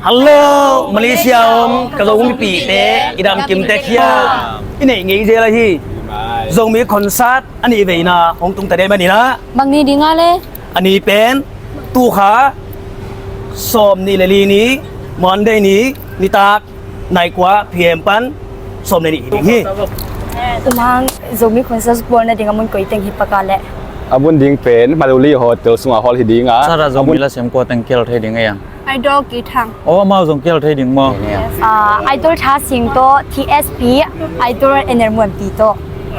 Hello Malaysia om, kalau umi pite, idam kim tekia. Ini ngi je lagi. Zomi Concert, ani về na, hong tung tade mani na. Bang ni di nga le. Ani pen, tu kha, som ni leli ni, Monday ni, ni tak, naik kwa PM pan, som ni hi. Umang Zomi Concert bol na di nga mun ko iteng hipakale. Abun ding pen maluli hotel sunga hall hiding a. Sara zomi la sem ko tang kel thai ding yang. Idol ki thang. Oh ma zong kel thai ding mo. Idol tha sing to TSP, idol enermon pi to.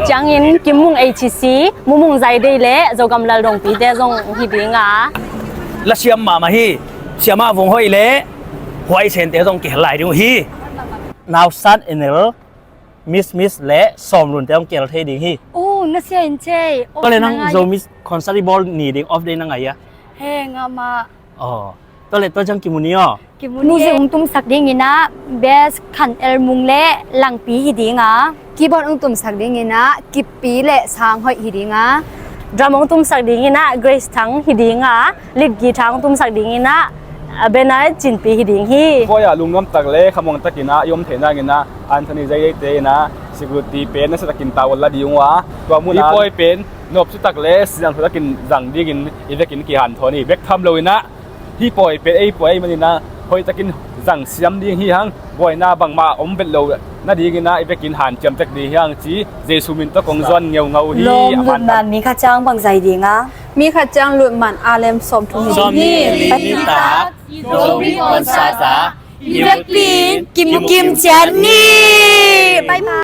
Chang in kimung HC, mumung zai dei le zogam lal dong pi de zong hidinga. La siam ma ma hi, siam ma vong hoi le, hoi chen te zong ke lai ding hi. Now start enel, miss le, som run te zong kel thai ding hi. Oh, na sia in che. ก็เลยนั่งโซมิสคอนเสิร์ตบอลหนีเด็กออฟเดย์นั่งไงอะ เฮงามา อ๋อตัวเล็กตัวจังกิมุนี่อ๋อ กิมุนี่ตุ้มสักดิ่งนะเบสขันเอลมุงเละหลังปีหิดิงอ่ะกีบอลตุ้มสักดิ่งนะกิบปีเละสางหอยหิดิงอ่ะดรามตุ้มสักดิ่งนะเกรซทั้งหิดิงอ่ะลิดกีทั้งตุ้มสักดิ่งนะเบนายจินปีหิดิงฮีก็อย่าลุงน้ำตักเล่ขมงตะกินะยมเทน่ากินะอันโทนีใจเตนะสิกุตีเป็นนั่นสกินตาวันละดีวะตัวมุนอีปอยเป็นนบสุตักเล่สิ่งที่ตะกินสั่งดีกินอีเวกินกี่หันโทนี่เบกทำเลยนะที่ปอยเป็นไอ้ปอยมันนี่นะคอยตะกินสั่งเสียมดีฮีฮังบ่อยหน้าบังมาอมเป็นโลน่าดีกินนะอีเวกินหันจำจักดีฮังจีเจสุมินตะกงจวนเงียวเงาฮี ลมหลุดมันมีข้าจ้างบางใจดีงะมีข้าจ้างหลุดมันอาเลมสมทุน Zomi Lita Zomi Concert อีเวกลีนกิมเจนนี่บายบาย